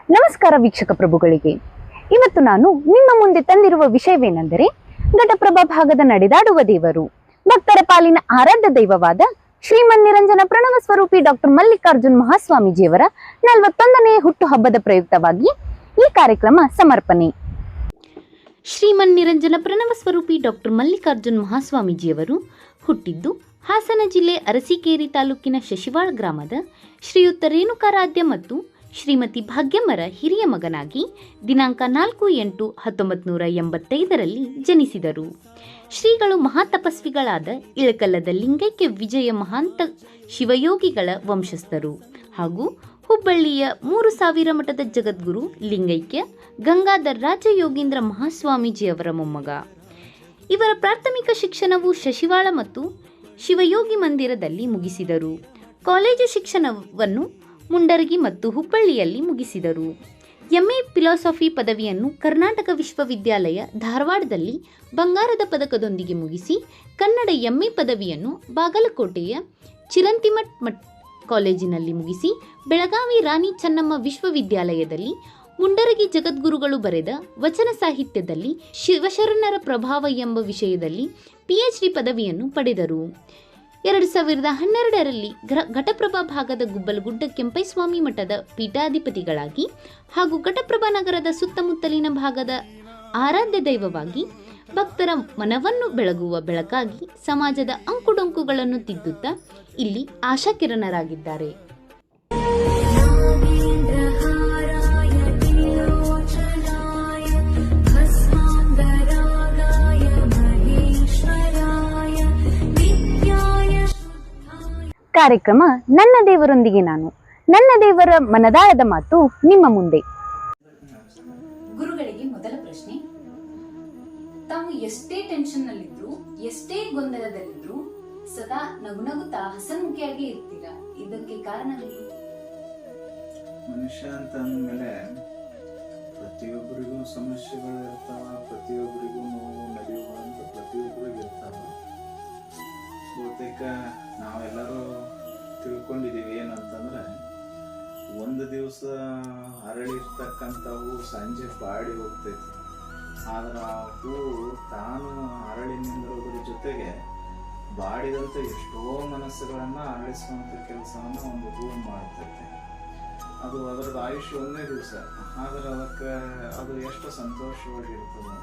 ನಮಸ್ಕಾರ ವೀಕ್ಷಕ ಪ್ರಭುಗಳಿಗೆ. ಇವತ್ತು ನಾನು ನಿಮ್ಮ ಮುಂದೆ ತಂದಿರುವ ವಿಷಯವೇನೆಂದರೆ ಘಟಪ್ರಭಾ ಭಾಗದ ನಡೆದಾಡುವ ದೇವರು ಭಕ್ತರ ಪಾಲಿನ ಆರಾಧ್ಯ ದೈವವಾದ ಶ್ರೀಮನ್ ನಿರಂಜನ ಪ್ರಣವ ಸ್ವರೂಪಿ ಡಾಕ್ಟರ್ ಮಲ್ಲಿಕಾರ್ಜುನ್ ಮಹಾಸ್ವಾಮೀಜಿಯವರ 41ನೇ ಹುಟ್ಟುಹಬ್ಬದ ಪ್ರಯುಕ್ತವಾಗಿ ಈ ಕಾರ್ಯಕ್ರಮ ಸಮರ್ಪಣೆ. ಶ್ರೀಮನ್ ನಿರಂಜನ ಪ್ರಣವ ಸ್ವರೂಪಿ ಡಾಕ್ಟರ್ ಮಲ್ಲಿಕಾರ್ಜುನ್ ಮಹಾಸ್ವಾಮೀಜಿಯವರು ಹುಟ್ಟಿದ್ದು ಹಾಸನ ಜಿಲ್ಲೆ ಅರಸೀಕೆರೆ ತಾಲೂಕಿನ ಶಶಿವಾಳ ಗ್ರಾಮದ ಶ್ರೀಯುತ ರೇಣುಕಾರಾಧ್ಯ ಮತ್ತು ಶ್ರೀಮತಿ ಭಾಗ್ಯಮ್ಮರ ಹಿರಿಯ ಮಗನಾಗಿ ದಿನಾಂಕ 4/8/1985ರಲ್ಲಿ ಜನಿಸಿದರು. ಶ್ರೀಗಳು ಮಹಾತಪಸ್ವಿಗಳಾದ ಇಳಕಲ್ಲದ ಲಿಂಗೈಕ್ಯ ವಿಜಯ ಮಹಾಂತ ಶಿವಯೋಗಿಗಳ ವಂಶಸ್ಥರು ಹಾಗೂ ಹುಬ್ಬಳ್ಳಿಯ 3000 ಮಠದ ಜಗದ್ಗುರು ಲಿಂಗೈಕ್ಯ ಗಂಗಾಧರ್ ರಾಜಯೋಗೀಂದ್ರ ಮಹಾಸ್ವಾಮೀಜಿಯವರ ಮೊಮ್ಮಗ. ಇವರ ಪ್ರಾಥಮಿಕ ಶಿಕ್ಷಣವು ಶಶಿವಾಳ ಮತ್ತು ಶಿವಯೋಗಿ ಮಂದಿರದಲ್ಲಿ ಮುಗಿಸಿದರು. ಕಾಲೇಜು ಶಿಕ್ಷಣವನ್ನು ಮುಂಡರಗಿ ಮತ್ತು ಹುಬ್ಬಳ್ಳಿಯಲ್ಲಿ ಮುಗಿಸಿದರು. ಎಂಎ ಫಿಲಾಸಫಿ ಪದವಿಯನ್ನು ಕರ್ನಾಟಕ ವಿಶ್ವವಿದ್ಯಾಲಯ ಧಾರವಾಡದಲ್ಲಿ ಬಂಗಾರದ ಪದಕದೊಂದಿಗೆ ಮುಗಿಸಿ ಕನ್ನಡ ಎಂಎ ಪದವಿಯನ್ನು ಬಾಗಲಕೋಟೆಯ ಚಿರಂತಿಮಠ್ ಕಾಲೇಜಿನಲ್ಲಿ ಮುಗಿಸಿ ಬೆಳಗಾವಿ ರಾಣಿ ಚೆನ್ನಮ್ಮ ವಿಶ್ವವಿದ್ಯಾಲಯದಲ್ಲಿ ಮುಂಡರಗಿ ಜಗದ್ಗುರುಗಳು ಬರೆದ ವಚನ ಸಾಹಿತ್ಯದಲ್ಲಿ ಶಿವಶರಣರ ಪ್ರಭಾವ ಎಂಬ ವಿಷಯದಲ್ಲಿ PhD ಪದವಿಯನ್ನು ಪಡೆದರು. 2012ರಲ್ಲಿ ಘಟಪ್ರಭಾ ಭಾಗದ ಗುಬ್ಬಲಗುಡ್ಡ ಕೆಂಪೈಸ್ವಾಮಿ ಮಠದ ಪೀಠಾಧಿಪತಿಗಳಾಗಿ ಹಾಗೂ ಘಟಪ್ರಭಾ ನಗರದ ಸುತ್ತಮುತ್ತಲಿನ ಭಾಗದ ಆರಾಧ್ಯ ದೈವವಾಗಿ ಭಕ್ತರ ಮನವನ್ನು ಬೆಳಗುವ ಬೆಳಕಾಗಿ ಸಮಾಜದ ಅಂಕುಡೊಂಕುಗಳನ್ನು ತಿದ್ದುತ್ತಾ ಇಲ್ಲಿ ಆಶಾಕಿರಣರಾಗಿದ್ದಾರೆ. ಕಾರ್ಯಕ್ರಮ ನನ್ನ ದೇವರೊಂದಿಗೆ ನಾನು, ನನ್ನ ದೇವರ ಮನದಾಳದ ಮಾತು ನಿಮ್ಮ ಮುಂದೆ. ಗುರುಗಳಿಗೆ ಮೊದಲ ಪ್ರಶ್ನೆ, ತಾವು ಎಷ್ಟೇ ಟೆನ್ಷನ್ ನಲ್ಲಿದ್ರು, ಎಷ್ಟೇ ಗೊಂದಲದಲ್ಲಿದ್ರು ಸದಾ ನಗುನಗುತ್ತಾ ಹಸನ್ಮುಖಿಯಾಗಿ ಇರ್ತೀರಾ, ಇದಕ್ಕೆ ಕಾರಣವೇನು? ಮನುಷ್ಯ ಅಂತ ಅಂದಮೇಲೆ ಪ್ರತಿಯೊಬ್ಬರಿಗೂ ಸಮಸ್ಯೆಗಳು ಇರ್ತಾವ, ಪ್ರತಿಯೊಬ್ಬರಿಗೂ ನೋವು ನಲಿವು ಅಂತ ಪ್ರತಿಯೊಬ್ಬರಿಗೂ ಇರ್ತಾವ. ಬಹುತೇಕ ನಾವೆಲ್ಲರೂ ತಿಳ್ಕೊಂಡಿದ್ದೀವಿ ಏನಂತಂದ್ರೆ, ಒಂದು ದಿವಸ ಅರಳಿರ್ತಕ್ಕಂಥವು ಸಂಜೆ ಬಾಡಿ ಹೋಗ್ತೈತಿ. ಆದ್ರೆ ಆ ಹೂವು ತಾನು ಅರಳಿ ನಿಂದಿರೋದ್ರ ಜೊತೆಗೆ ಬಾಡಿದಂಥ ಎಷ್ಟೋ ಮನಸ್ಸುಗಳನ್ನು ಅರಳಿಸುವಂಥ ಕೆಲಸವನ್ನು ಒಂದು ಹೂವು ಮಾಡ್ತೈತೆ. ಅದು ಅದರದ್ದು ಆಯುಷ್ಯ ಒಂದೇ ದಿವಸ, ಆದ್ರೆ ಅದಕ್ಕೆ ಅದು ಎಷ್ಟು ಸಂತೋಷವಾಗಿರ್ತದೆ.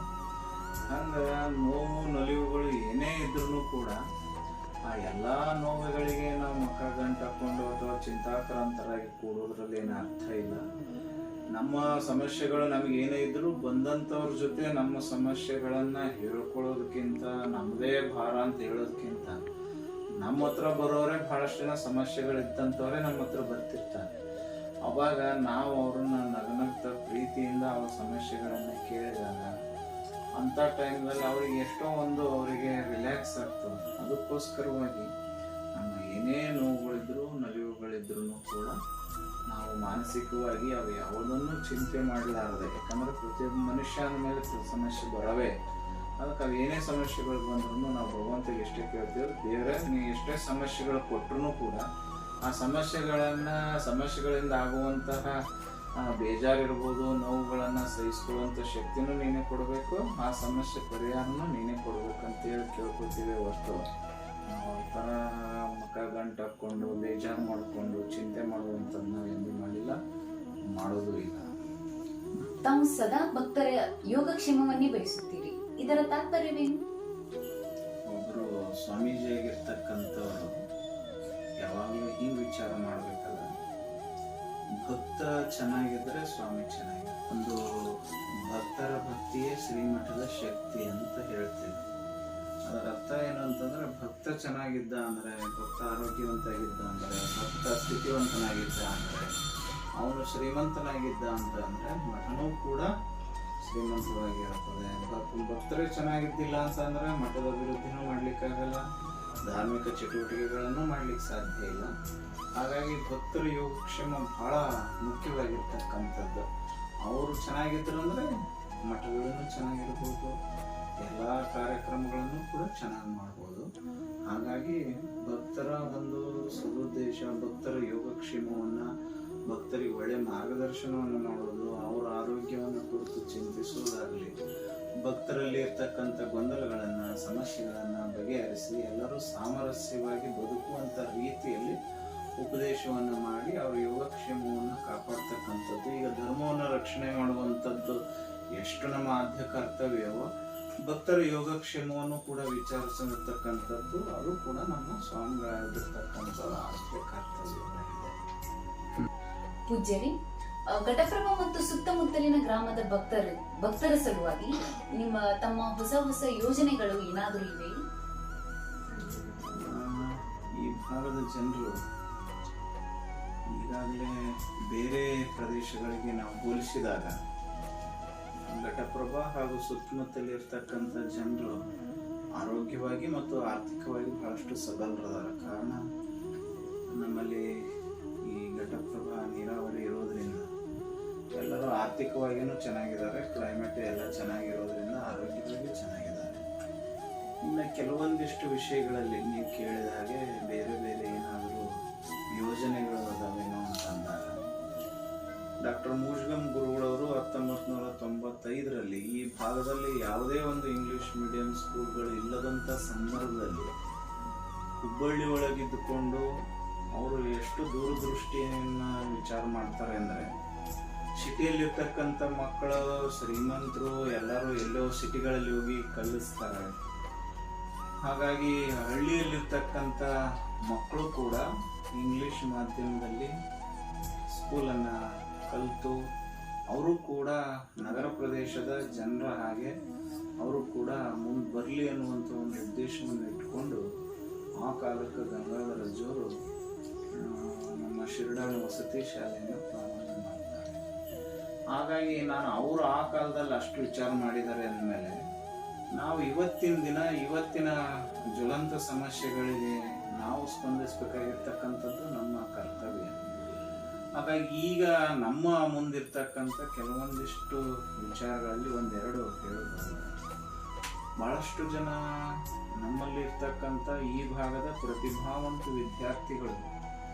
ಹಂಗೆ ನೋವು ನಲಿವುಗಳು ಏನೇ ಇದ್ರೂ ಕೂಡ ಆ ಎಲ್ಲ ನೋವುಗಳಿಗೆ ನಾವು ಮುಖ ಗಂಟು ಹಾಕೊಂಡು ಅಥವಾ ಚಿಂತಾಕ್ರಾಂತರಾಗಿ ಕೂಡೋದ್ರಲ್ಲಿ ಏನು ಅರ್ಥ ಇಲ್ಲ. ನಮ್ಮ ಸಮಸ್ಯೆಗಳು ನಮಗೆ ಏನೇ ಇದ್ರೂ ಬಂದಂಥವ್ರ ಜೊತೆ ನಮ್ಮ ಸಮಸ್ಯೆಗಳನ್ನು ಹೇಳ್ಕೊಳ್ಳೋದಕ್ಕಿಂತ, ನಮ್ಮದೇ ಭಾರ ಅಂತ ಹೇಳೋದಕ್ಕಿಂತ, ನಮ್ಮ ಹತ್ರ ಬರೋರೆ ಭಾಳಷ್ಟು ಜನ ಸಮಸ್ಯೆಗಳಿದ್ದಂಥವ್ರೆ ನಮ್ಮ ಹತ್ರ ಬರ್ತಿರ್ತಾರೆ. ಅವಾಗ ನಾವು ಅವ್ರನ್ನ ನಗನಗ್ತಾ ಪ್ರೀತಿಯಿಂದ ಅವ್ರ ಸಮಸ್ಯೆಗಳನ್ನು ಕೇಳಿದಾಗ ಅಂಥ ಟೈಮ್ದಲ್ಲಿ ಅವ್ರಿಗೆ ಎಷ್ಟೋ ಒಂದು ಅವರಿಗೆ ರಿಲ್ಯಾಕ್ಸ್ ಆಗ್ತದೆ. ಅದಕ್ಕೋಸ್ಕರವಾಗಿ ನಮ್ಮ ಏನೇ ನೋವುಗಳಿದ್ರು ನಲಿವುಗಳಿದ್ರೂ ಕೂಡ ನಾವು ಮಾನಸಿಕವಾಗಿ ಅವು ಯಾವುದನ್ನು ಚಿಂತೆ ಮಾಡಲಾರದೆ, ಯಾಕಂದ್ರೆ ಪ್ರತಿಯೊಬ್ಬ ಮನುಷ್ಯ ಅಂದಮೇಲೆ ಸಮಸ್ಯೆ ಬರವೇ. ಅದಕ್ಕೆ ಅವು ಏನೇ ಸಮಸ್ಯೆಗಳು ಬಂದ್ರೂ ನಾವು ಭಗವಂತಗೆ ಎಷ್ಟೇ ಕೇಳ್ತೀವಿ, ದೇವರೇ ನೀವು ಎಷ್ಟೇ ಸಮಸ್ಯೆಗಳು ಕೊಟ್ಟರು ಕೂಡ ಆ ಸಮಸ್ಯೆಗಳಿಂದ ಆಗುವಂತಹ ಬೇಜಾರಿರ್ಬೋದು, ನೋವುಗಳನ್ನು ಸಹಿಸ್ಕೊಳ್ಳುವಂಥ ಶಕ್ತಿನೂ ನೀನೇ ಕೊಡಬೇಕು, ಆ ಸಮಸ್ಯೆ ಪರಿಹಾರನೂ ನೀನೇ ಕೊಡ್ಬೇಕಂತೇಳಿ ಕೇಳ್ಕೊತೀವಿ. ಹೊರತು ನಾವು ಆ ಥರ ಮುಖ ಗಂಟು ಹಾಕ್ಕೊಂಡು ಬೇಜಾರು ಮಾಡಿಕೊಂಡು ಚಿಂತೆ ಮಾಡುವಂಥದ್ದು ನಾವು ಎಂದೂ ಮಾಡಿಲ್ಲ, ಮಾಡೋದು ಇಲ್ಲ. ತಾವು ಸದಾ ಭಕ್ತರ ಯೋಗಕ್ಷೇಮವನ್ನೇ ಬಯಸುತ್ತೀರಿ, ಇದರ ತಾತ್ಪರ್ಯವೇನು? ಒಬ್ಬರು ಸ್ವಾಮೀಜಿಯಾಗಿರ್ತಕ್ಕಂಥವ್ರು ಯಾವಾಗಲೂ ಹಿಂಗೆ ವಿಚಾರ ಮಾಡಬೇಕಲ್ಲ, ಭಕ್ತ ಚೆನ್ನಾಗಿದ್ರೆ ಸ್ವಾಮಿ ಚೆನ್ನಾಗಿದೆ. ಒಂದು ಭಕ್ತರ ಭಕ್ತಿಯೇ ಶ್ರೀಮಠದ ಶಕ್ತಿ ಅಂತ ಹೇಳ್ತೇವೆ. ಅದರ ಅರ್ಥ ಏನು ಅಂತಂದ್ರೆ, ಭಕ್ತ ಚೆನ್ನಾಗಿದ್ದ ಅಂದರೆ, ಭಕ್ತ ಆರೋಗ್ಯವಂತಾಗಿದ್ದ ಅಂದರೆ, ಭಕ್ತ ಸ್ಥಿತಿವಂತನಾಗಿದ್ದ ಅಂದರೆ, ಅವನು ಶ್ರೀಮಂತನಾಗಿದ್ದ ಅಂತ ಅಂದರೆ ಮಠನೂ ಕೂಡ ಶ್ರೀಮಂತವಾಗಿರುತ್ತದೆ. ಭಕ್ತರೇ ಚೆನ್ನಾಗಿದ್ದಿಲ್ಲ ಅಂತಂದ್ರೆ ಮಠದ ಅಭಿವೃದ್ಧಿನೂ ಮಾಡ್ಲಿಕ್ಕಾಗಲ್ಲ, ಧಾರ್ಮಿಕ ಚಟುವಟಿಕೆಗಳನ್ನು ಮಾಡ್ಲಿಕ್ಕೆ ಸಾಧ್ಯ ಇಲ್ಲ. ಹಾಗಾಗಿ ಭಕ್ತರ ಯೋಗಕ್ಷೇಮ ಬಹಳ ಮುಖ್ಯವಾಗಿರ್ತಕ್ಕಂಥದ್ದು. ಅವರು ಚೆನ್ನಾಗಿದ್ರು ಅಂದರೆ ಮಠಗಳನ್ನು ಚೆನ್ನಾಗಿರ್ಬೋದು, ಎಲ್ಲ ಕಾರ್ಯಕ್ರಮಗಳನ್ನು ಕೂಡ ಚೆನ್ನಾಗಿ ಮಾಡ್ಬೋದು. ಹಾಗಾಗಿ ಭಕ್ತರ ಒಂದು ಸದುದ್ದೇಶ, ಭಕ್ತರ ಯೋಗಕ್ಷೇಮವನ್ನು, ಭಕ್ತರಿಗೆ ಒಳ್ಳೆ ಮಾರ್ಗದರ್ಶನವನ್ನು ಮಾಡೋದು, ಅವರ ಆರೋಗ್ಯವನ್ನು ಕುರಿತು ಚಿಂತಿಸುವುದಾಗಲಿ, ಭಕ್ತರಲ್ಲಿ ಇರ್ತಕ್ಕಂಥ ಗೊಂದಲಗಳನ್ನು ಸಮಸ್ಯೆಗಳನ್ನು ಬಗೆಹರಿಸಿ ಎಲ್ಲರೂ ಸಾಮರಸ್ಯವಾಗಿ ಬದುಕುವಂಥ ರೀತಿಯಲ್ಲಿ ಉಪದೇಶವನ್ನು ಮಾಡಿ ಅವರ ಯೋಗಕ್ಷೇಮವನ್ನು ಕಾಪಾಡ್ತಕ್ಕಂಥದ್ದು. ಈಗ ಧರ್ಮವನ್ನು ರಕ್ಷಣೆ ಮಾಡುವಂಥದ್ದು ಎಷ್ಟು ನಮ್ಮ ಆದ್ಯ ಕರ್ತವ್ಯವೋ, ಭಕ್ತರ ಯೋಗಕ್ಷೇಮವನ್ನು ಕೂಡ ವಿಚಾರಿಸಿರ್ತಕ್ಕಂಥದ್ದು ಅದು ಕೂಡ ನಮ್ಮ ಸ್ವಾಮಿಗಳಾಗಿರ್ತಕ್ಕಂಥ ಆದ್ಯ ಕರ್ತವ್ಯವಾಗಿದೆ. ಪೂಜ್ಯರಿ, ಘಟಪ್ರಭಾ ಮತ್ತು ಸುತ್ತಮುತ್ತಲಿನ ಗ್ರಾಮದ ಭಕ್ತರ ಸಲುವಾಗಿ ತಮ್ಮ ಹೊಸ ಯೋಜನೆಗಳು ಏನಾದರೂ ಇವೆ? ಈ ಭಾಗದ ಜನರು ಈಗಾಗಲೇ ಬೇರೆ ಪ್ರದೇಶಗಳಿಗೆ ನಾವು ಹೋಲಿಸಿದಾಗ ಘಟಪ್ರಭಾ ಹಾಗೂ ಸುತ್ತಮುತ್ತಲಿರ್ತಕ್ಕಂಥ ಜನರು ಆರೋಗ್ಯವಾಗಿ ಮತ್ತು ಆರ್ಥಿಕವಾಗಿ ಬಹಳಷ್ಟು ಸಬಲರದಾರ. ಕಾರಣ ನಮ್ಮಲ್ಲಿ ಈ ಘಟಪ್ರಭಾ ನೀರಾವರಿ ಇರೋದ್ರಿಂದ ಎಲ್ಲರೂ ಆರ್ಥಿಕವಾಗಿಯೂ ಚೆನ್ನಾಗಿದ್ದಾರೆ, ಕ್ಲೈಮೇಟ್ ಎಲ್ಲ ಚೆನ್ನಾಗಿರೋದ್ರಿಂದ ಆರೋಗ್ಯವಾಗಿ ಚೆನ್ನಾಗಿದ್ದಾರೆ. ಇನ್ನು ಕೆಲವೊಂದಿಷ್ಟು ವಿಷಯಗಳಲ್ಲಿ ನೀವು ಕೇಳಿದ ಹಾಗೆ ಬೇರೆ ಬೇರೆ ಏನಾದರೂ ಯೋಜನೆಗಳು ಅದಾವೇನೋ ಅಂತಂದಾಗ ಡಾಕ್ಟರ್ ಮೂಜ್ಗಮ್ ಗುರುಗಳವರು 1995ರಲ್ಲಿ ಈ ಭಾಗದಲ್ಲಿ ಯಾವುದೇ ಒಂದು ಇಂಗ್ಲಿಷ್ ಮೀಡಿಯಂ ಸ್ಕೂಲ್ಗಳು ಇಲ್ಲದಂಥ ಸಂದರ್ಭದಲ್ಲಿ ಹುಬ್ಬಳ್ಳಿ ಒಳಗಿದ್ದುಕೊಂಡು ಅವರು ಎಷ್ಟು ದೂರದೃಷ್ಟಿಯನ್ನು ವಿಚಾರ ಮಾಡ್ತಾರೆ ಅಂದರೆ, ಸಿಟಿಯಲ್ಲಿರ್ತಕ್ಕಂಥ ಮಕ್ಕಳು ಶ್ರೀಮಂತರು ಎಲ್ಲರೂ ಎಲ್ಲೋ ಸಿಟಿಗಳಲ್ಲಿ ಹೋಗಿ ಕಲಿಸ್ತಾರೆ. ಹಾಗಾಗಿ ಹಳ್ಳಿಯಲ್ಲಿರ್ತಕ್ಕಂಥ ಮಕ್ಕಳು ಕೂಡ ಇಂಗ್ಲಿಷ್ ಮಾಧ್ಯಮದಲ್ಲಿ ಸ್ಕೂಲನ್ನು ಕಲಿತು ಅವರು ಕೂಡ ನಗರ ಪ್ರದೇಶದ ಜನರ ಹಾಗೆ ಅವರು ಕೂಡ ಮುಂದೆ ಬರಲಿ ಅನ್ನುವಂಥ ಒಂದು ಉದ್ದೇಶವನ್ನು ಇಟ್ಕೊಂಡು ಆ ಕಾಲಕ್ಕೆ ಗಂಗಾಧರ ಅಜ್ಜವರು ನಮ್ಮ ಶಿರಡಾಳ ವಸತಿ ಶಾಲೆಯನ್ನು ಪ್ರಾರಂಭ ಮಾಡ್ತಾರೆ. ಹಾಗಾಗಿ ಅವರು ಆ ಕಾಲದಲ್ಲಿ ಅಷ್ಟು ವಿಚಾರ ಮಾಡಿದ್ದಾರೆ ಅಂದಮೇಲೆ ನಾವು ಇವತ್ತಿನ ಜ್ವಲಂತ ಸಮಸ್ಯೆಗಳಿಗೆ ನಾವು ಸ್ಪಂದಿಸಬೇಕಾಗಿರ್ತಕ್ಕಂಥದ್ದು ನಮ್ಮ ಕರ್ತವ್ಯ. ಹಾಗಾಗಿ ಈಗ ನಮ್ಮ ಮುಂದಿರ್ತಕ್ಕಂಥ ಕೆಲವೊಂದಿಷ್ಟು ವಿಚಾರಗಳಲ್ಲಿ ಒಂದೆರಡು ಹೇಳಬಹುದು. ಬಹಳಷ್ಟು ಜನ ನಮ್ಮಲ್ಲಿ ಇರ್ತಕ್ಕಂಥ ಈ ಭಾಗದ ಪ್ರತಿಭಾವಂತ ವಿದ್ಯಾರ್ಥಿಗಳು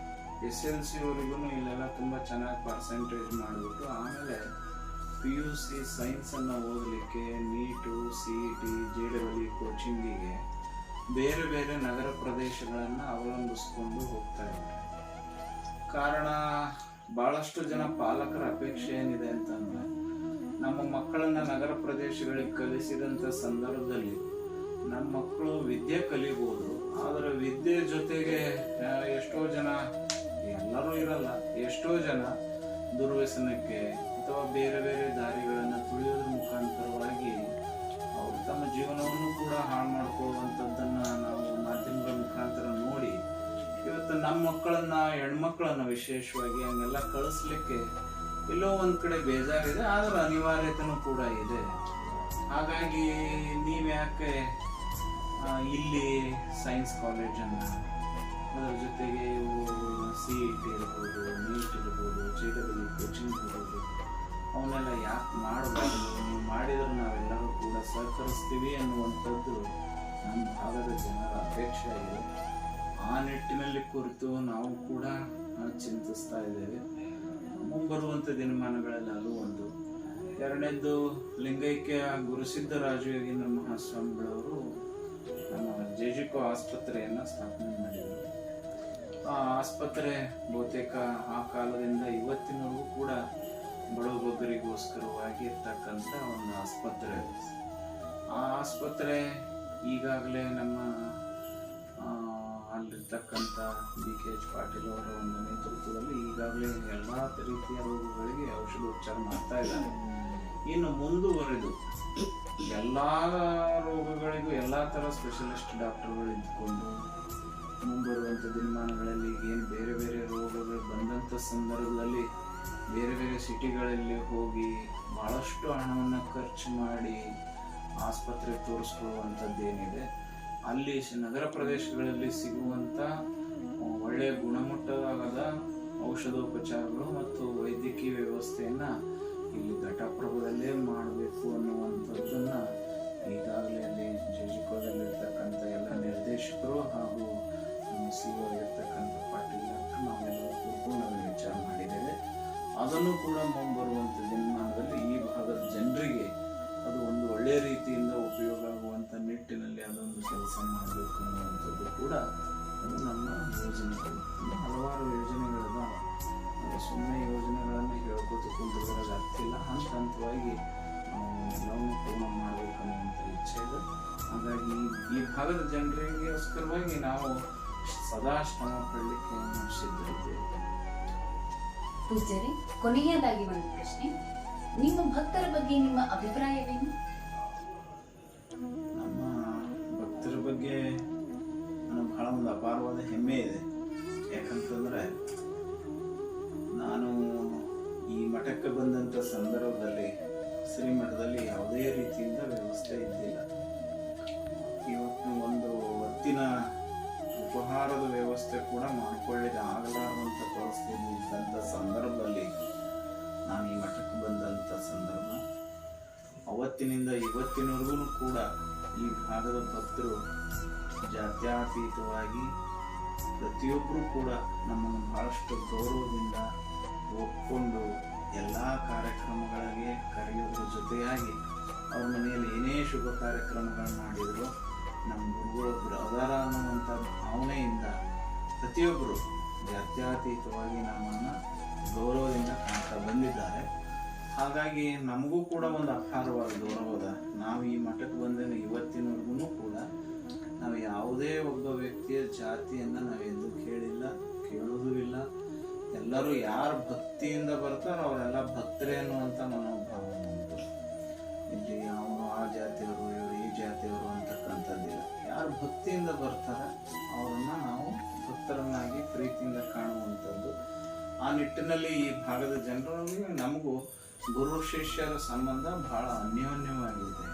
SLC-ವರೆಗೂ ಇಲ್ಲೆಲ್ಲ ತುಂಬ ಚೆನ್ನಾಗಿ ಪರ್ಸೆಂಟೇಜ್ ಮಾಡಿಬಿಟ್ಟು ಆಮೇಲೆ PUC ಸೈನ್ಸನ್ನು ಓದಲಿಕ್ಕೆ ನೀಟು, CET, JEE ಕೋಚಿಂಗಿಗೆ ಬೇರೆ ಬೇರೆ ನಗರ ಪ್ರದೇಶಗಳನ್ನು ಅವಲಂಬಿಸ್ಕೊಂಡು ಹೋಗ್ತಾ ಇದ್ದಾರೆ. ಕಾರಣ ಭಾಳಷ್ಟು ಜನ ಪಾಲಕರ ಅಪೇಕ್ಷೆ ಏನಿದೆ ಅಂತಂದರೆ, ನಮ್ಮ ಮಕ್ಕಳನ್ನು ನಗರ ಪ್ರದೇಶಗಳಿಗೆ ಕಲಿಸಿದಂಥ ಸಂದರ್ಭದಲ್ಲಿ ನಮ್ಮ ಮಕ್ಕಳು ವಿದ್ಯೆ ಕಲಿಬೋದು, ಆದರೆ ವಿದ್ಯೆ ಜೊತೆಗೆ ಎಷ್ಟೋ ಜನ, ಎಲ್ಲರೂ ಇರಲ್ಲ, ಎಷ್ಟೋ ಜನ ದುರ್ವ್ಯಸನಕ್ಕೆ ಅಥವಾ ಬೇರೆ ಬೇರೆ ದಾರಿಗಳನ್ನು ತುಳಿಯೋದ್ರ ಮುಖಾಂತರವಾಗಿ ಅವರು ತಮ್ಮ ಜೀವನವನ್ನು ಕೂಡ ಹಾಳು ಮಾಡ್ಕೊಳ್ಳುವಂಥದ್ದನ್ನು ನಾವು ಮಾಧ್ಯಮಗಳ ಮುಖಾಂತರ ನೋಡಿ ಇವತ್ತು ನಮ್ಮ ಮಕ್ಕಳನ್ನ, ಹೆಣ್ಮಕ್ಳನ್ನ ವಿಶೇಷವಾಗಿ ಹಂಗೆಲ್ಲ ಕಳಿಸ್ಲಿಕ್ಕೆ ಎಲ್ಲೋ ಒಂದು ಕಡೆ ಬೇಜಾರಿದೆ, ಆದರೆ ಅನಿವಾರ್ಯತೆನೂ ಕೂಡ ಇದೆ. ಹಾಗಾಗಿ ನೀವು ಯಾಕೆ ಇಲ್ಲಿ ಸೈನ್ಸ್ ಕಾಲೇಜನ್ನು, ಅದರ ಜೊತೆಗೆ ಇವು CET ಇರ್ಬೋದು, ನೀಟ್ ಇರ್ಬೋದು, JEE ಕೋಚಿಂಗ್ ಇರ್ಬೋದು, ಅವನ್ನೆಲ್ಲ ಯಾಕೆ ಮಾಡಬಾರ್ದು? ನೀವು ಮಾಡಿದ್ರೆ ನಾವೆಲ್ಲರೂ ಕೂಡ ಸಹಕರಿಸ್ತೀವಿ ಅನ್ನುವಂಥದ್ದು ನಮ್ಮ ಭಾಗದ ಜನರ ಅಪೇಕ್ಷೆ ಇದೆ. ಆ ನಿಟ್ಟಿನಲ್ಲಿ ಕುರಿತು ನಾವು ಕೂಡ ಚಿಂತಿಸ್ತಾ ಇದ್ದೇವೆ. ಮುಂಬರುವಂಥ ದಿನಮಾನಗಳಲ್ಲಿ ಅದು ಒಂದು. ಎರಡನೇದ್ದು, ಲಿಂಗೈಕ್ಯ ಗುರುಸಿದ್ದರಾಜ ಯೋಗೀಂದ್ರ ಮಹಾಸ್ವಾಮಿಗಳವರು ನಮ್ಮ JJCO ಆಸ್ಪತ್ರೆಯನ್ನು ಸ್ಥಾಪನೆ ಮಾಡಿದರು. ಆ ಆಸ್ಪತ್ರೆ ಬಹುತೇಕ ಆ ಕಾಲದಿಂದ ಇವತ್ತಿನವರೆಗೂ ಕೂಡ ಬಡವರಿಗೋಸ್ಕರವಾಗಿ ಇರ್ತಕ್ಕಂಥ ಒಂದು ಆಸ್ಪತ್ರೆ. ಆ ಆಸ್ಪತ್ರೆ ಈಗಾಗಲೇ ನಮ್ಮ ಅಲ್ಲಿರ್ತಕ್ಕಂಥ BKH ಪಾಟೀಲ್ ಅವರ ಒಂದು ನೇತೃತ್ವದಲ್ಲಿ ಈಗಾಗಲೇ ಎಲ್ಲ ರೀತಿಯ ರೋಗಗಳಿಗೆ ಔಷಧೋಪಚಾರ ಮಾಡ್ತಾ ಇದ್ದಾರೆ. ಇನ್ನು ಮುಂದುವರೆದು ಎಲ್ಲ ರೋಗಗಳಿಗೂ ಎಲ್ಲ ಥರ ಸ್ಪೆಷಲಿಸ್ಟ್ ಡಾಕ್ಟರ್ಗಳು ಇದ್ದುಕೊಂಡು ಮುಂಬರುವಂಥ ದಿನಮಾನಗಳಲ್ಲಿ ಏನು ಬೇರೆ ಬೇರೆ ರೋಗಗಳು ಬಂದಂಥ ಸಂದರ್ಭದಲ್ಲಿ ಬೇರೆ ಬೇರೆ ಸಿಟಿಗಳಲ್ಲಿ ಹೋಗಿ ಭಾಳಷ್ಟು ಹಣವನ್ನು ಖರ್ಚು ಮಾಡಿ ಆಸ್ಪತ್ರೆ ತೋರಿಸ್ಕೊಳ್ಳುವಂಥದ್ದೇನಿದೆ, ಅಲ್ಲಿ ನಗರ ಪ್ರದೇಶಗಳಲ್ಲಿ ಸಿಗುವಂಥ ಒಳ್ಳೆಯ ಗುಣಮಟ್ಟದ ಔಷಧೋಪಚಾರಗಳು ಮತ್ತು ವೈದ್ಯಕೀಯ ವ್ಯವಸ್ಥೆಯನ್ನು ಇಲ್ಲಿ ಘಟಪ್ರಭಾದಲ್ಲೇ ಮಾಡಬೇಕು ಅನ್ನುವಂಥದ್ದನ್ನು ಈಗಾಗಲೇ ಅಲ್ಲಿ JJCOದಲ್ಲಿರ್ತಕ್ಕಂಥ ಎಲ್ಲ ನಿರ್ದೇಶಕರು ಹಾಗೂ CO ಇರ್ತಕ್ಕಂಥ ಪಾಟೀಲ್ ಡಾಕ್ಟರ್ ನಾವೆಲ್ಲ ಕೂತ್ಕೊಂಡು ವಿಚಾರ ಮಾಡಿದ್ದೇವೆ. ಅದನ್ನು ಕೂಡ ಮುಂಬರುವಂಥ ದಿನಮಾನದಲ್ಲಿ ಈ ಭಾಗದ ಜನರಿಗೆ ಅದು ಒಂದು ಒಳ್ಳೆಯ ರೀತಿಯಿಂದ ಉಪಯೋಗ ಆಗುವಂಥ ನಿಟ್ಟಿನಲ್ಲಿ ಅದೊಂದು ಕೆಲಸ ಮಾಡಬೇಕು ಅನ್ನುವಂಥದ್ದು ಕೂಡ ಅದು ನಮ್ಮ ಯೋಜನೆಗಳು. ಇನ್ನು ಹಲವಾರು ಯೋಜನೆಗಳಿದಾವೆ. ಸುಮ್ಮನೆ ಯೋಜನೆಗಳನ್ನು ಹೇಳ್ಕೊತ ಕುಂತಿರೋದ್ರಾಗ ಅರ್ಥ ಇಲ್ಲ. ಹಂತ ಹಂತವಾಗಿ ನಾವು ಎಲ್ಲವನ್ನೂ ಪೂರ್ಣ ಮಾಡಬೇಕನ್ನುವಂಥ ಇಚ್ಛೆ ಇದೆ. ಹಾಗಾಗಿ ಈ ಭಾಗದ ಜನರಿಗೋಸ್ಕರವಾಗಿ ನಾವು ಸದಾ ಶ್ರಮ ಪಡಲಿಕ್ಕೆ ಸಿದ್ಧರಿದ್ದೇವೆ. ಪೂಜ್ಯರೇ, ಕೊನೆಯದಾಗಿ ಒಂದು ಪ್ರಶ್ನೆ. ನಿಮ್ಮ ಭಕ್ತರ ಬಗ್ಗೆ ನಿಮ್ಮ ಅಭಿಪ್ರಾಯವೇನು? ನಮ್ಮ ಭಕ್ತರ ಬಗ್ಗೆ ನನಗೆ ಬಹಳ ಒಂದು ಅಪಾರವಾದ ಹೆಮ್ಮೆ ಇದೆ. ಯಾಕಂತಂದ್ರೆ ನಾನು ಈ ಮಠಕ್ಕೆ ಬಂದಂಥ ಸಂದರ್ಭದಲ್ಲಿ ಶ್ರೀಮಠದಲ್ಲಿ ಯಾವುದೇ ರೀತಿಯಿಂದ ವ್ಯವಸ್ಥೆ ಇದ್ದಿಲ್ಲ. ಇವತ್ತು ಒಂದು ಹೊತ್ತಿನ ಉಪಹಾರದ ವ್ಯವಸ್ಥೆ ಕೂಡ ಮಾಡಿಕೊಳ್ಳಿದ ಆಗಲಾರಂಥ ಪರಿಸ್ಥಿತಿ ಇದ್ದಂಥ ಸಂದರ್ಭದಲ್ಲಿ ನಾನು ಈ ಮಠಕ್ಕೆ ಬಂದಂಥ ಸಂದರ್ಭ. ಅವತ್ತಿನಿಂದ ಇವತ್ತಿನವರೆಗೂ ಕೂಡ ಈ ಭಾಗದ ಭಕ್ತರು ಜಾತ್ಯತೀತವಾಗಿ ಪ್ರತಿಯೊಬ್ಬರೂ ಕೂಡ ನಮ್ಮನ್ನು ಬಹಳಷ್ಟು ಗೌರವದಿಂದ ಒಪ್ಪಿಕೊಂಡು ಎಲ್ಲ ಕಾರ್ಯಕ್ರಮಗಳಿಗೆ ಕರೆಯೋದ್ರ ಜೊತೆಯಾಗಿ ಅವ್ರ ಮನೆಯಲ್ಲಿ ಏನೇ ಶುಭ ಕಾರ್ಯಕ್ರಮಗಳನ್ನು ಮಾಡಿದ್ರು ನಮ್ಮ ಗುರುಗಳು ಅದರ ಅನ್ನುವಂಥ ಭಾವನೆಯಿಂದ ಪ್ರತಿಯೊಬ್ಬರು ಜಾತ್ಯತೀತವಾಗಿ ನಮ್ಮನ್ನು ಗೌರವದಿಂದ ಕಾಣ್ತಾ ಬಂದಿದ್ದಾರೆ. ಹಾಗಾಗಿ ನಮಗೂ ಕೂಡ ಒಂದು ಅಪಾರವಾದ ಗೌರವದ. ನಾವು ಈ ಮಠಕ್ಕೆ ಬಂದ ಇವತ್ತಿನವರೆಗೂ ಕೂಡ ನಾವು ಯಾವುದೇ ಒಬ್ಬ ವ್ಯಕ್ತಿಯ ಜಾತಿಯನ್ನು ನಾವೆಂದೂ ಕೇಳಿಲ್ಲ, ಕೇಳೋದೂ ಇಲ್ಲ. ಎಲ್ಲರೂ ಯಾರು ಭಕ್ತಿಯಿಂದ ಬರ್ತಾರೋ ಅವರೆಲ್ಲ ಭಕ್ತರೇ ಅನ್ನುವಂಥ ಮನೋಭಾವ ನಮ್ಮದು. ಇಲ್ಲಿ ಅವನು ಆ ಜಾತಿಯವರು, ಇವರು ಈ ಜಾತಿಯವರು ಅಂತಕ್ಕಂಥದ್ದಿಲ್ಲ. ಯಾರು ಭಕ್ತಿಯಿಂದ ಬರ್ತಾರೆ ಅವರನ್ನ ನಾವು ಭಕ್ತರನ್ನಾಗಿ ಪ್ರೀತಿಯಿಂದ ಕಾಣುವಂಥದ್ದು. ಆ ನಿಟ್ಟಿನಲ್ಲಿ ಈ ಭಾಗದ ಜನರೊಂದಿಗೆ ನಮಗೂ ಗುರು ಶಿಷ್ಯರ ಸಂಬಂಧ ಬಹಳ ಅನ್ಯೋನ್ಯವಾಗಿದೆ.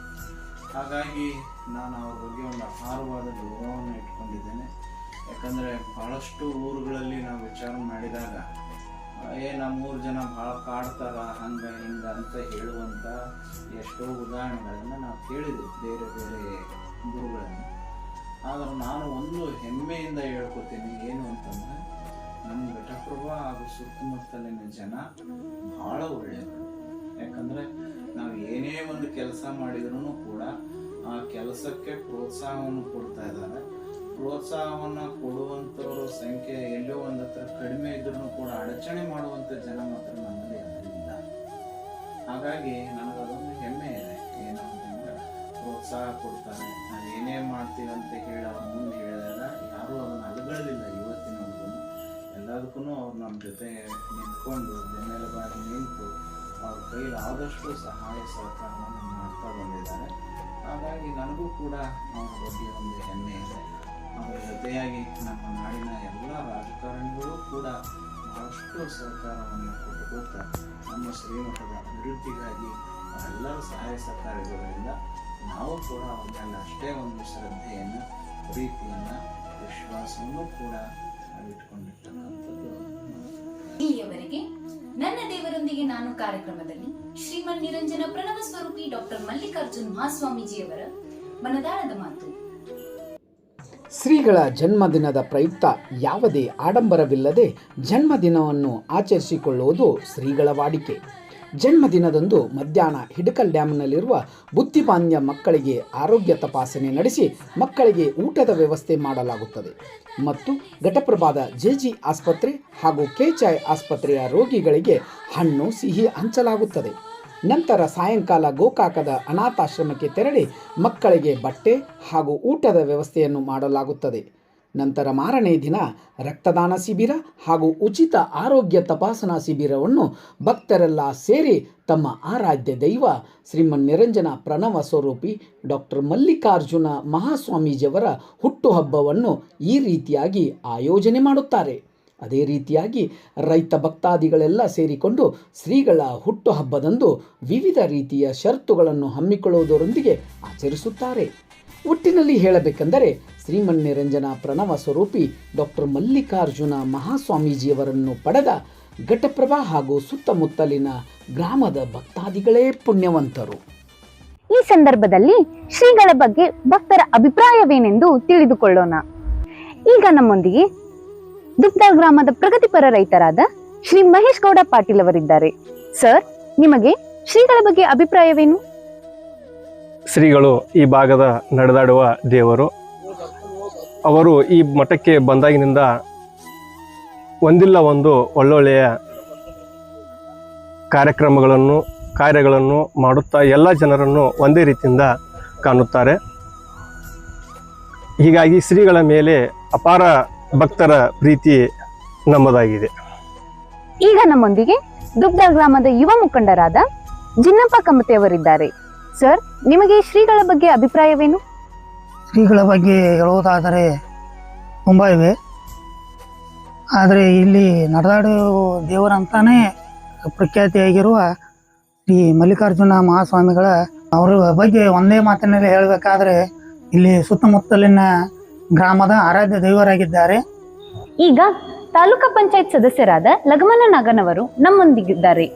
ಹಾಗಾಗಿ ನಾನು ಅವ್ರ ಬಗ್ಗೆ ಒಂದು ಅಪಾರವಾದ ಗೌರವವನ್ನು ಇಟ್ಕೊಂಡಿದ್ದೇನೆ. ಯಾಕಂದರೆ ಬಹಳಷ್ಟು ಊರುಗಳಲ್ಲಿ ನಾವು ವಿಚಾರ ಮಾಡಿದಾಗ ನಮ್ಮೂರು ಜನ ಭಾಳ ಕಾಡ್ತಾರ ಹಂಗೆ ಹಿಂಗೆ ಅಂತ ಹೇಳುವಂಥ ಎಷ್ಟೋ ಉದಾಹರಣೆಗಳನ್ನು ನಾವು ಕೇಳಿದ್ವಿ ಬೇರೆ ಬೇರೆ ಗುರುಗಳನ್ನು. ಆದರೆ ನಾನು ಒಂದು ಹೆಮ್ಮೆಯಿಂದ ಹೇಳ್ಕೊತೀನಿ, ಏನು ಅಂತಂದರೆ ನಮ್ಮ ಘಟಪ್ರಭಾ ಹಾಗೂ ಸುತ್ತಮುತ್ತಲಿನ ಜನ ಭಾಳ ಒಳ್ಳೆಯವರು. ಯಾಕಂದರೆ ನಾವು ಏನೇ ಒಂದು ಕೆಲಸ ಮಾಡಿದ್ರೂ ಕೂಡ ಆ ಕೆಲಸಕ್ಕೆ ಪ್ರೋತ್ಸಾಹವನ್ನು ಕೊಡ್ತಾ ಇದ್ದಾರೆ. ಪ್ರೋತ್ಸಾಹವನ್ನು ಕೊಡುವಂಥವ್ರ ಸಂಖ್ಯೆ ಎಲ್ಲೋ ಒಂದು ಹತ್ರ ಕಡಿಮೆ ಇದ್ರೂ ಕೂಡ ಅಡಚಣೆ ಮಾಡುವಂಥ ಜನ ಮಾತ್ರ ನಮ್ಮಲ್ಲಿ ಯಾರಿಲ್ಲ. ಹಾಗಾಗಿ ನನಗದೊಂದು ಹೆಮ್ಮೆ ಇದೆ. ಏನು ಅಂತಂದರೆ ಪ್ರೋತ್ಸಾಹ ಕೊಡ್ತಾರೆ. ನಾವು ಏನೇ ಮಾಡ್ತೀವಿ ಅಂತ ಹೇಳಿ ಅವ್ರ ಮುಂದೆ ಹೇಳಿದಾಗ ಯಾರೂ ಅದನ್ನು ಅಲುಗಡಲಿಲ್ಲ. ಇವತ್ತಿನವರೆಗೂ ಎಲ್ಲದಕ್ಕೂ ಅವ್ರು ನಮ್ಮ ಜೊತೆ ನಿಂತ್ಕೊಂಡು ಬೆನ್ನೆಲುಬಾಗಿ ನಿಂತು ಅವ್ರ ಕೈಲಿ ಆದಷ್ಟು ಸಹಾಯ ಸಹಕಾರವನ್ನು ಮಾಡ್ತಾ ಬಂದಿದ್ದಾರೆ. ಹಾಗಾಗಿ ನನಗೂ ಕೂಡ ಅವ್ರ ಬಗ್ಗೆ ಒಂದು ಹೆಮ್ಮೆ ಇದೆ. ಅದರ ಜೊತೆಯಾಗಿ ನಮ್ಮ ನಾಡಿನ ಎಲ್ಲ ರಾಜಕಾರಣಿಗಳು ಕೂಡ ಬಹಳಷ್ಟು ಸಹಕಾರವನ್ನು ಕೊಟ್ಟುಕೊಡ್ತಾ ನಮ್ಮ ಶ್ರೀಮಠದ ಅಭಿವೃದ್ಧಿಗಾಗಿ ಅವರೆಲ್ಲರ ಸಹಾಯ ಸಹಕಾರಗಳಿಂದ ನಾವು ಕೂಡ ಅವ್ರ ಮೇಲೆ ಅಷ್ಟೇ ಒಂದು ಶ್ರದ್ಧೆಯನ್ನು, ಪ್ರೀತಿಯನ್ನು, ವಿಶ್ವಾಸವನ್ನು ಕೂಡ ಇಟ್ಕೊಂಡಿರ್ತಕ್ಕಂಥದ್ದು. ಇಲ್ಲಿಯವರೆಗೆ ನನ್ನ ದೇವರೊಂದಿಗೆ ನಾನು ಕಾರ್ಯಕ್ರಮದಲ್ಲಿ ಶ್ರೀಮನ್ ನಿರಂಜನ ಪ್ರಣವ ಸ್ವರೂಪಿ ಡಾಕ್ಟರ್ ಮಲ್ಲಿಕಾರ್ಜುನ್ ಮಹಾಸ್ವಾಮೀಜಿಯವರ ಮನದಾಳದ ಮಾತು. ಶ್ರೀಗಳ ಜನ್ಮದಿನದ ಪ್ರಯುಕ್ತ ಯಾವುದೇ ಆಡಂಬರವಿಲ್ಲದೆ ಜನ್ಮದಿನವನ್ನು ಆಚರಿಸಿಕೊಳ್ಳುವುದು ಶ್ರೀಗಳ ವಾಡಿಕೆ. ಜನ್ಮದಿನದಂದು ಮಧ್ಯಾಹ್ನ ಹಿಡಕಲ್ ಡ್ಯಾಮ್ನಲ್ಲಿರುವ ಬುದ್ಧಿಮಾಂದ್ಯ ಮಕ್ಕಳಿಗೆ ಆರೋಗ್ಯ ತಪಾಸಣೆ ನಡೆಸಿ ಮಕ್ಕಳಿಗೆ ಊಟದ ವ್ಯವಸ್ಥೆ ಮಾಡಲಾಗುತ್ತದೆ ಮತ್ತು ಘಟಪ್ರಭಾದ ಜೆಜಿ ಆಸ್ಪತ್ರೆ ಹಾಗೂ ಕೆಚಾಯ್ ಆಸ್ಪತ್ರೆಯ ರೋಗಿಗಳಿಗೆ ಹಣ್ಣು ಸಿಹಿ ಹಂಚಲಾಗುತ್ತದೆ. ನಂತರ ಸಾಯಂಕಾಲ ಗೋಕಾಕದ ಅನಾಥಾಶ್ರಮಕ್ಕೆ ತೆರಳಿ ಮಕ್ಕಳಿಗೆ ಬಟ್ಟೆ ಹಾಗೂ ಊಟದ ವ್ಯವಸ್ಥೆಯನ್ನು ಮಾಡಲಾಗುತ್ತದೆ. ನಂತರ ಮಾರನೇ ದಿನ ರಕ್ತದಾನ ಶಿಬಿರ ಹಾಗೂ ಉಚಿತ ಆರೋಗ್ಯ ತಪಾಸಣಾ ಶಿಬಿರವನ್ನು ಭಕ್ತರೆಲ್ಲ ಸೇರಿ ತಮ್ಮ ಆರಾಧ್ಯ ದೈವ ಶ್ರೀಮನ್ ನಿರಂಜನ ಪ್ರಣವ ಸ್ವರೂಪಿ ಡಾಕ್ಟರ್ ಮಲ್ಲಿಕಾರ್ಜುನ ಮಹಾಸ್ವಾಮೀಜಿಯವರ ಹುಟ್ಟುಹಬ್ಬವನ್ನು ಈ ರೀತಿಯಾಗಿ ಆಯೋಜನೆ ಮಾಡುತ್ತಾರೆ. ಅದೇ ರೀತಿಯಾಗಿ ರೈತ ಭಕ್ತಾದಿಗಳೆಲ್ಲ ಸೇರಿಕೊಂಡು ಶ್ರೀಗಳ ಹುಟ್ಟುಹಬ್ಬದಂದು ವಿವಿಧ ರೀತಿಯ ಷರತ್ತುಗಳನ್ನು ಹಮ್ಮಿಕೊಳ್ಳುವುದರೊಂದಿಗೆ ಆಚರಿಸುತ್ತಾರೆ. ಒಟ್ಟಿನಲ್ಲಿ ಹೇಳಬೇಕೆಂದರೆ ಶ್ರೀಮನ್ ನಿರಂಜನ ಪ್ರಣವ ಸ್ವರೂಪಿ ಡಾಕ್ಟರ್ ಮಲ್ಲಿಕಾರ್ಜುನ ಮಹಾಸ್ವಾಮೀಜಿಯವರನ್ನು ಪಡೆದ ಘಟಪ್ರಭಾ ಹಾಗೂ ಸುತ್ತಮುತ್ತಲಿನ ಗ್ರಾಮದ ಭಕ್ತಾದಿಗಳೇ ಪುಣ್ಯವಂತರು. ಈ ಸಂದರ್ಭದಲ್ಲಿ ಶ್ರೀಗಳ ಬಗ್ಗೆ ಭಕ್ತರ ಅಭಿಪ್ರಾಯವೇನೆಂದು ತಿಳಿದುಕೊಳ್ಳೋಣ. ಈಗ ನಮ್ಮೊಂದಿಗೆ ದುಗ್ದಾಳ್ ಗ್ರಾಮದ ಪ್ರಗತಿಪರ ರೈತರಾದ ಶ್ರೀ ಮಹೇಶ್ ಗೌಡ ಪಾಟೀಲ್ ಅವರಿದ್ದಾರೆ. ಸರ್, ನಿಮಗೆ ಶ್ರೀಗಳ ಬಗ್ಗೆ ಅಭಿಪ್ರಾಯವೇನು? ಶ್ರೀಗಳು ಈ ಭಾಗದ ನಡೆದಾಡುವ ದೇವರು. ಅವರು ಈ ಮಠಕ್ಕೆ ಬಂದಾಗಿನಿಂದ ಒಂದಿಲ್ಲ ಒಂದು ಒಳ್ಳೊಳ್ಳೆಯ ಕಾರ್ಯಗಳನ್ನು ಮಾಡುತ್ತಾ ಎಲ್ಲ ಜನರನ್ನು ಒಂದೇ ರೀತಿಯಿಂದ ಕಾಣುತ್ತಾರೆ. ಹೀಗಾಗಿ ಶ್ರೀಗಳ ಮೇಲೆ ಅಪಾರ ಭಕ್ತರ ಪ್ರೀತಿ ನಮ್ಮದಾಗಿದೆ. ಈಗ ನಮ್ಮೊಂದಿಗೆ ದುಗ್ಧ ಗ್ರಾಮದ ಯುವ ಮುಖಂಡರಾದ ಜಿನ್ನಪ್ಪ ಕಮತೆ ಅವರಿದ್ದಾರೆ. ಸರ್, ನಿಮಗೆ ಶ್ರೀಗಳ ಬಗ್ಗೆ ಅಭಿಪ್ರಾಯವೇನು? ಶ್ರೀಗಳ ಬಗ್ಗೆ ಹೇಳುವುದಾದರೆ ತುಂಬ ಇವೆ. ಆದರೆ ಇಲ್ಲಿ ನಡೆದಾಡು ದೇವರಂತಾನೆ ಪ್ರಖ್ಯಾತಿಯಾಗಿರುವ ಶ್ರೀ ಮಲ್ಲಿಕಾರ್ಜುನ ಮಹಾಸ್ವಾಮಿಗಳ ಅವರ ಬಗ್ಗೆ ಒಂದೇ ಮಾತಿನಲ್ಲಿ ಹೇಳಬೇಕಾದ್ರೆ ಇಲ್ಲಿ ಸುತ್ತಮುತ್ತಲಿನ ಗ್ರಾಮದ ಆರಾಧ್ಯ ದೈವರಾಗಿದ್ದಾರೆ. ಈಗ ತಾಲೂಕಾ ಪಂಚಾಯತ್ ಸದಸ್ಯರಾದ ಲಗಮನ ನಾಗನವರು ನಮ್ಮೊಂದಿಗಿದ್ದಾರೆ.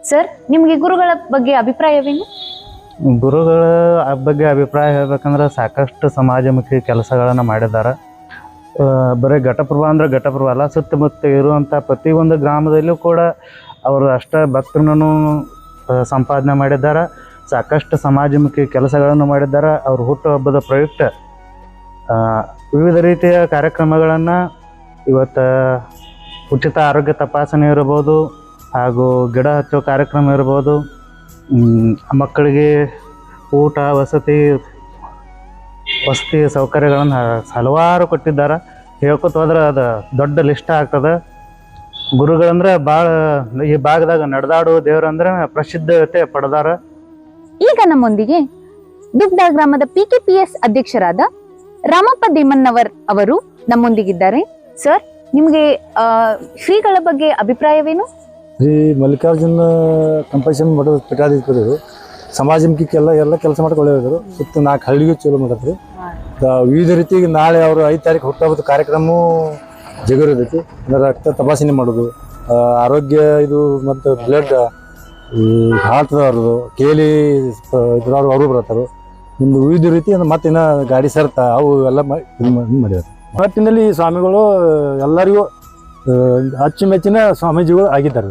ಸರ್, ನಿಮಗೆ ಗುರುಗಳ ಬಗ್ಗೆ ಅಭಿಪ್ರಾಯವೇನು? ಗುರುಗಳ ಬಗ್ಗೆ ಅಭಿಪ್ರಾಯ ಹೇಳ್ಬೇಕಂದ್ರೆ ಸಾಕಷ್ಟು ಸಮಾಜಮುಖಿ ಕೆಲಸಗಳನ್ನು ಮಾಡಿದ್ದಾರೆ. ಬರೀ ಘಟಪ್ರಭಾ ಅಂದ್ರೆ ಘಟಪ್ರಭಾ ಅಲ್ಲ, ಸುತ್ತಮುತ್ತ ಇರುವಂಥ ಪ್ರತಿಯೊಂದು ಗ್ರಾಮದಲ್ಲೂ ಕೂಡ ಅವರು ಅಷ್ಟ ಭಕ್ತರನ್ನು ಸಂಪಾದನೆ ಮಾಡಿದ್ದಾರೆ. ಸಾಕಷ್ಟು ಸಮಾಜಮುಖಿ ಕೆಲಸಗಳನ್ನು ಮಾಡಿದ್ದಾರೆ. ಅವರು ಹುಟ್ಟುಹಬ್ಬದ ಪ್ರಯುಕ್ತ ವಿವಿಧ ರೀತಿಯ ಕಾರ್ಯಕ್ರಮಗಳನ್ನು ಇವತ್ತು ಉಚಿತ ಆರೋಗ್ಯ ತಪಾಸಣೆ ಇರ್ಬೋದು, ಹಾಗೂ ಗಿಡ ಹಚ್ಚೋ ಕಾರ್ಯಕ್ರಮ ಇರ್ಬೋದು, ಮಕ್ಕಳಿಗೆ ಊಟ ವಸತಿ ಸೌಕರ್ಯಗಳನ್ನು ಹಲವಾರು ಕೊಟ್ಟಿದ್ದಾರೆ. ಹೇಳ್ಕೊತ ಹೋದ್ರೆ ಅದು ದೊಡ್ಡ ಲಿಸ್ಟ್ ಆಗ್ತದೆ. ಗುರುಗಳಂದ್ರೆ ಭಾಳ ಈ ಭಾಗದಾಗ ನಡೆದಾಡುವ ದೇವರಂದ್ರೆ ಪ್ರಸಿದ್ಧತೆ ಪಡೆದಾರ. ಈಗ ನಮ್ಮೊಂದಿಗೆ ದುಗ್ಧ ಗ್ರಾಮದ PKPS ಅಧ್ಯಕ್ಷರಾದ ರಾಮಪ್ಪ ದೇಮನ್ನವರ್ ಅವರು ನಮ್ಮೊಂದಿಗಿದ್ದಾರೆ. ಸರ್, ನಿಮಗೆ ಶ್ರೀಗಳ ಬಗ್ಗೆ ಅಭಿಪ್ರಾಯವೇನು? ಶ್ರೀ ಮಲ್ಲಿಕಾರ್ಜುನ ಕಂಪಲ್ಸನ್ ಮಠದ ಪೀಠಾಧಿಪತಿಗಳು ಸಮಾಜಮುಖಿ ಎಲ್ಲ ಕೆಲಸ ಮಾಡ್ಕೊಳ್ಳಿದ್ರು. ಸುತ್ತ 4 ಹಳ್ಳಿಗೂ ಚಲೋ ಮಾಡಿದ್ರಿ. ವಿವಿಧ ರೀತಿಯಾಗಿ ನಾಳೆ ಅವರು 5 ತಾರೀಕು ಹುಟ್ಟುಹಬ್ಬದ ಕಾರ್ಯಕ್ರಮವೂ ಜಗುರಿದೈತಿ. ಅಂದರೆ ರಕ್ತ ತಪಾಸಣೆ ಮಾಡೋದು, ಆರೋಗ್ಯ ಇದು ಮತ್ತು ಬ್ಲಡ್ ಹಾರ್ಟ್ದವ್ರದ್ದು, ಕೇಲಿ ಇದ್ರವ್ರು ಅವರು ಬರ್ತಾರೆ. ನಿಮ್ದು ವಿವಿಧ ರೀತಿ ಮತ್ತೆ ಇನ್ನು ಗಾಡಿ ಸರ್ತ ಅವು ಎಲ್ಲ ಮಾಡಿದ್ದಾರೆ. ಒಟ್ಟಿನಲ್ಲಿ ಸ್ವಾಮಿಗಳು ಎಲ್ಲರಿಗೂ ಅಚ್ಚುಮೆಚ್ಚಿನ ಸ್ವಾಮೀಜಿಗಳು ಆಗಿದ್ದಾರೆ.